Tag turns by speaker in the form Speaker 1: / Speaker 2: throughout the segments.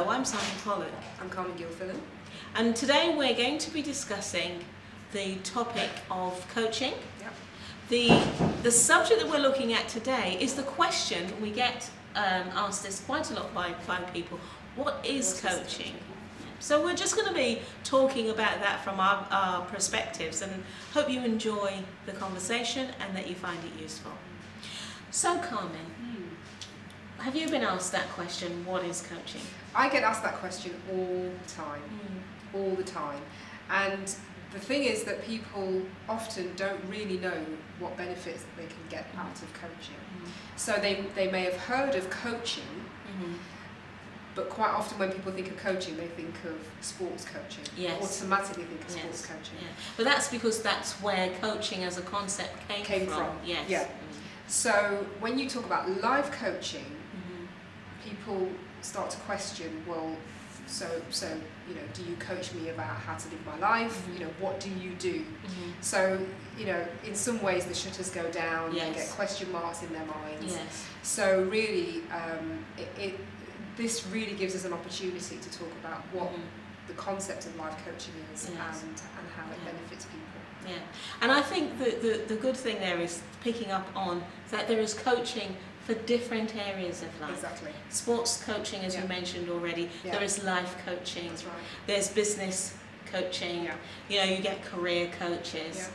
Speaker 1: Hello, I'm Sandra Pollock.
Speaker 2: I'm
Speaker 1: And today we're going to be discussing the topic of coaching.
Speaker 2: Yep.
Speaker 1: The subject that we're looking at today is the question we get asked this quite a lot by people. What is coaching? So we're just going to be talking about that from our perspectives, and hope you enjoy the conversation and that you find it useful. So Carmen, have you been asked that question, what is coaching?
Speaker 2: I get asked that question all the time, all the time. And the thing is that people often don't really know what benefits that they can get out of coaching. So they may have heard of coaching, but quite often when people think of coaching, they think of sports coaching.
Speaker 1: Yes.
Speaker 2: Automatically think of sports coaching.
Speaker 1: Yeah. But that's because that's where coaching as a concept came from. Yes.
Speaker 2: Yeah. So when you talk about life coaching, people start to question, well, so you know, do you coach me about how to live my life? You know, what do you do? So, you know, in some ways the shutters go down, they get question marks in their minds.
Speaker 1: Yes.
Speaker 2: So really, this really gives us an opportunity to talk about what the concept of life coaching is and how it benefits people.
Speaker 1: Yeah, and I think the good thing there is picking up on that there is coaching for different areas of life.
Speaker 2: Exactly.
Speaker 1: Sports coaching, as you mentioned already. There is life coaching.
Speaker 2: That's right.
Speaker 1: There's business coaching.
Speaker 2: Yeah.
Speaker 1: You know, you get career coaches.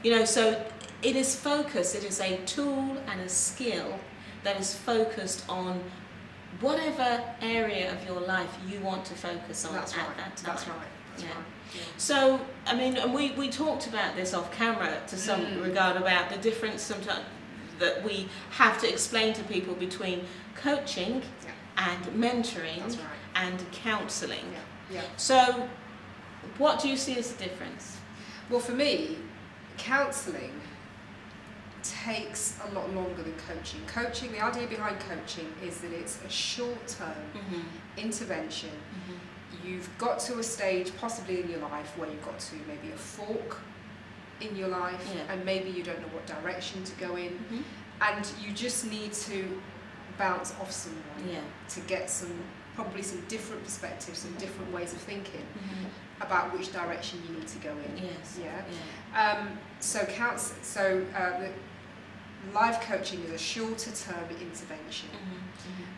Speaker 1: You know, so it is focused. It is a tool and a skill that is focused on whatever area of your life you want to focus on at that time.
Speaker 2: That's right. That's right. Yeah.
Speaker 1: So, I mean, and we talked about this off camera to some regard about the difference sometimes that we have to explain to people between coaching and mentoring and counselling.
Speaker 2: Yeah.
Speaker 1: So, what do you see as the difference?
Speaker 2: Well, for me, counselling takes a lot longer than coaching. Coaching, the idea behind coaching is that it's a short-term intervention. You've got to a stage, possibly in your life, where you've got to maybe a fork in your life, and maybe you don't know what direction to go in, and you just need to bounce off someone to get probably some different perspectives, some different ways of thinking about which direction you need to go in.
Speaker 1: Yes.
Speaker 2: So life coaching is a shorter term intervention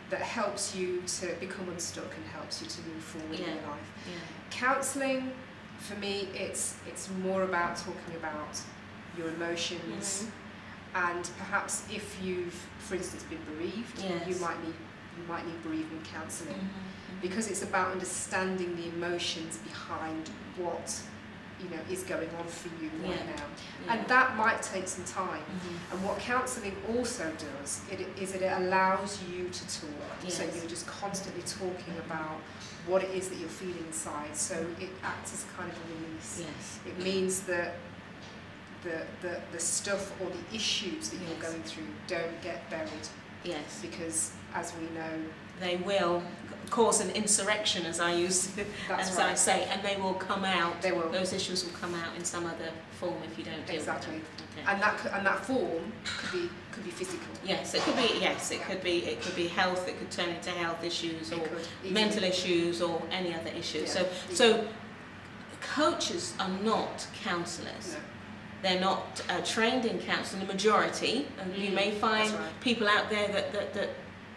Speaker 2: that helps you to become unstuck and helps you to move forward in your life. Counselling, for me, it's more about talking about your emotions, and perhaps if you've, for instance, been bereaved, you might need bereavement counselling, because it's about understanding the emotions behind what is going on for you right now, and that might take some time. And what counselling also does is it allows you to talk. So you're just constantly talking about what it is that you're feeling inside. So it acts as kind of a release. It means that the stuff or the issues that you're going through don't get buried. Because, as we know,
Speaker 1: they will cause an insurrection, as I I say, and they will come out.
Speaker 2: They will.
Speaker 1: Those issues will come out in some other form if you don't deal with them.
Speaker 2: And that form could be physical.
Speaker 1: Yes, it could be. Yes, it could be. It could be health. It could turn into health issues or mental issues or any other issues. So that are not counsellors.
Speaker 2: No.
Speaker 1: They're not trained in counselling. The majority, and you may find people out there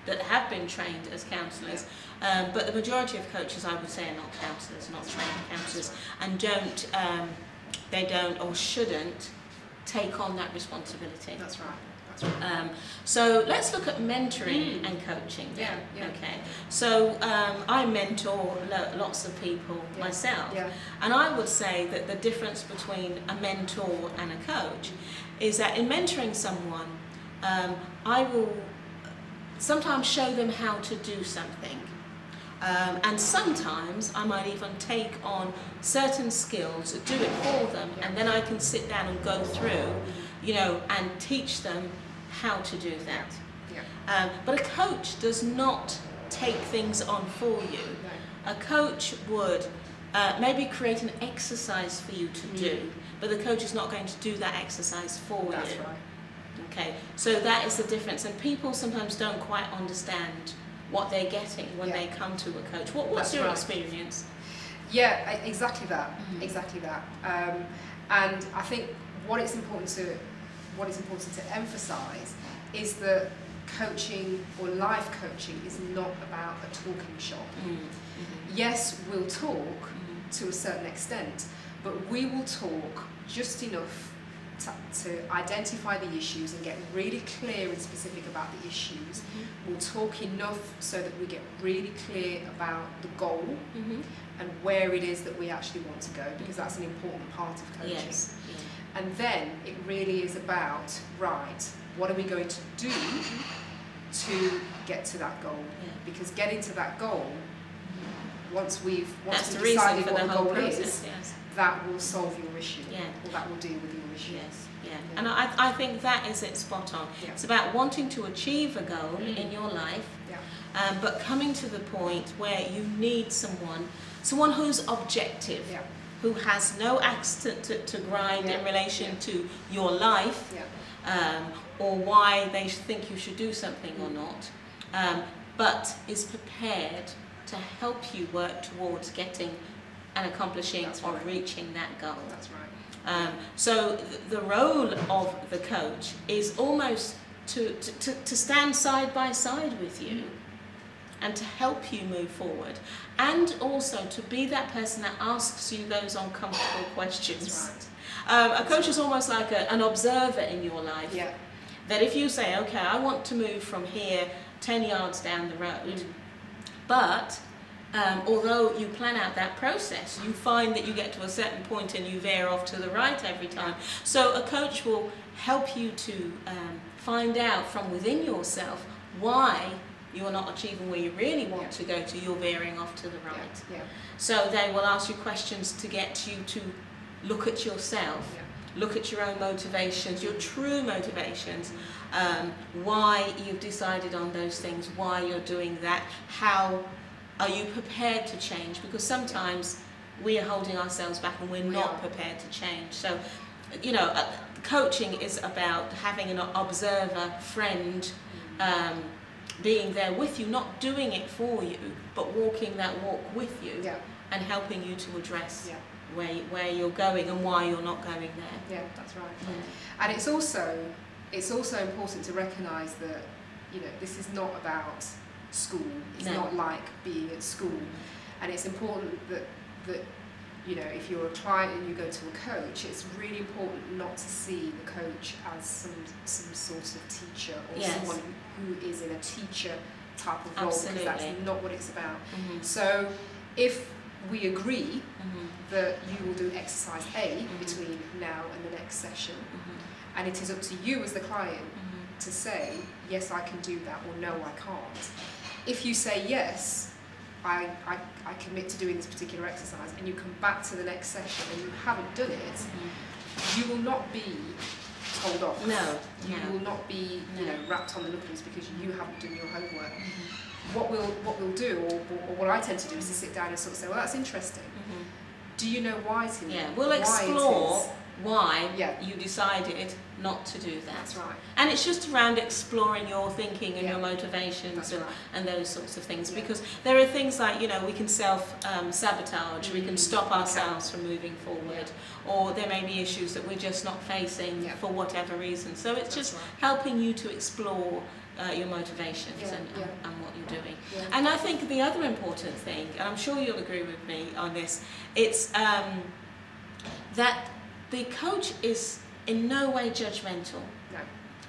Speaker 1: that have been trained as counsellors, but the majority of coaches, I would say, are not counsellors, not trained counsellors, and they don't or shouldn't take on that responsibility.
Speaker 2: That's right. That's right.
Speaker 1: So let's look at mentoring and coaching then. Okay. So I mentor lots of people myself, and I would say that the difference between a mentor and a coach is that in mentoring someone, I will sometimes show them how to do something, and sometimes I might even take on certain skills, do it for them, and then I can sit down and go through, and teach them how to do that. But a coach does not take things on for you. A coach would maybe create an exercise for you to do, but the coach is not going to do that exercise for you.
Speaker 2: That's right.
Speaker 1: Okay, so that is the difference, and people sometimes don't quite understand what they're getting when they come to a coach. What's your experience?
Speaker 2: Yeah, exactly that. Exactly that. And I think what it's important to emphasise is that coaching or life coaching is not about a talking shop. Yes, we'll talk to a certain extent, but we will talk just enough to identify the issues and get really clear and specific about the issues. We'll talk enough so that we get really clear about the goal and where it is that we actually want to go, because that's an important part of coaching.
Speaker 1: Yes. Yeah.
Speaker 2: And then it really is about, right, what are we going to do to get to that goal? Because getting to that goal, once we've decided what the goal is, that will solve your issue, or that will deal with your issue.
Speaker 1: Yes, yeah. And I think that is it, spot on. It's about wanting to achieve a goal in your life, but coming to the point where you need someone who's objective, who has no axe to grind in relation to your life, or why they think you should do something or not, but is prepared to help you work towards getting and accomplishing or reaching that goal.
Speaker 2: That's right.
Speaker 1: So the role of the coach is almost to stand side by side with you and to help you move forward, and also to be that person that asks you those uncomfortable questions.
Speaker 2: That's right.
Speaker 1: A coach is almost like an observer in your life. That if you say, okay, I want to move from here 10 yards down the road, but although you plan out that process, you find that you get to a certain point and you veer off to the right every time. So a coach will help you to find out from within yourself why you're not achieving where you really want to go to, you're veering off to the right. So they will ask you questions to get you to look at yourself, look at your own motivations, your true motivations, why you've decided on those things, why you're doing that, how are you prepared to change? Because sometimes we are holding ourselves back and we're not prepared to change. So, you know, coaching is about having an observer, friend, being there with you, not doing it for you, but walking that walk with you and helping you to address where you're going and why you're not going there.
Speaker 2: Yeah, that's right. And it's also important to recognise that, you know, this is not about school. It's not like being at school, and it's important that you know, if you're a client and you go to a coach, it's really important not to see the coach as some sort of teacher or someone who is in a teacher type of role, because that's not what it's about. So if we agree that you will do exercise A between now and the next session, and it is up to you as the client to say, yes, I can do that, or no, I can't. If you say yes, I commit to doing this particular exercise, and you come back to the next session and you haven't done it, you will not be told off.
Speaker 1: No.
Speaker 2: You will not be wrapped on the knuckles because you haven't done your homework. What we'll do, or what I tend to do, is to sit down and sort of say, well, that's interesting. Do you know why it is?
Speaker 1: Yeah, we'll explore why you decided not to do that.
Speaker 2: That's right.
Speaker 1: And it's just around exploring your thinking and your motivations and those sorts of things, because there are things like, you know, we can self-sabotage, we can stop ourselves from moving forward, or there may be issues that we're just not facing for whatever reason. So it's just helping you to explore your motivations and what you're doing. And I think the other important thing, and I'm sure you'll agree with me on this, it's that the coach is in no way judgmental.
Speaker 2: No.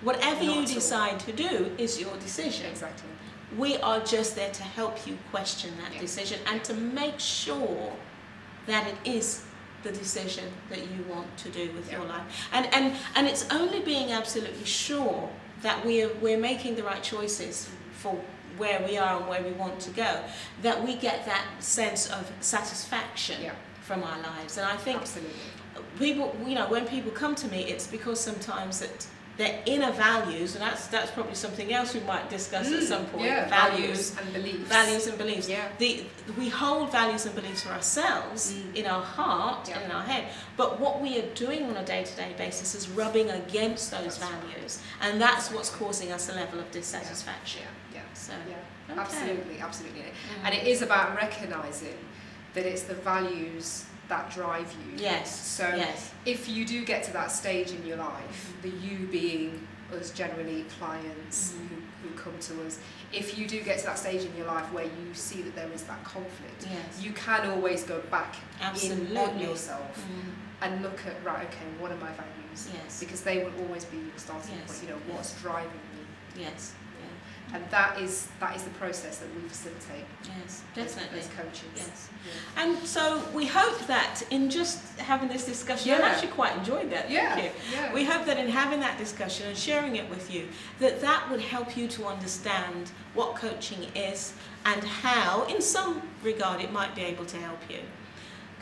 Speaker 1: Whatever you decide to do is your decision.
Speaker 2: Exactly.
Speaker 1: We are just there to help you question that decision and to make sure that it is the decision that you want to do with your life. And it's only being absolutely sure that we're making the right choices for where we are and where we want to go, that we get that sense of satisfaction from our lives. And I think people, you know, when people come to me, it's because sometimes that their inner values, and that's probably something else we might discuss at some point.
Speaker 2: Values and beliefs.
Speaker 1: Values and beliefs. We hold values and beliefs for ourselves in our heart and in our head, but what we are doing on a day-to-day basis is rubbing against those values, and that's what's causing us a level of dissatisfaction. So
Speaker 2: yeah, absolutely. And it is about recognising that it's the values that drive you.
Speaker 1: Yes.
Speaker 2: So if you do get to that stage in your life, the you being us, generally clients who come to us, if you do get to that stage in your life where you see that there is that conflict, you can always go back in on yourself and look at, right, okay, what are my values? Because they will always be your starting point, you know, what's driving me.
Speaker 1: Yes.
Speaker 2: And that is the process that we facilitate.
Speaker 1: Yes, definitely.
Speaker 2: As coaches.
Speaker 1: Yes. And so we hope that in just having this discussion, I actually quite enjoyed that. Thank you. We hope that in having that discussion and sharing it with you, that would help you to understand what coaching is and how, in some regard, it might be able to help you.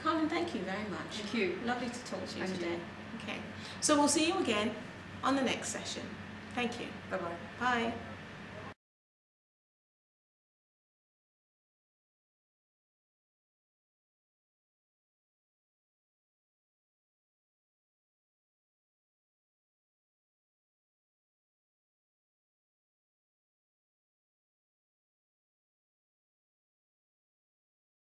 Speaker 1: Carmen, thank you very much.
Speaker 2: Thank you.
Speaker 1: Lovely to talk to you today. Okay. So we'll see you again on the next session. Thank you.
Speaker 2: Bye-bye.
Speaker 1: Bye.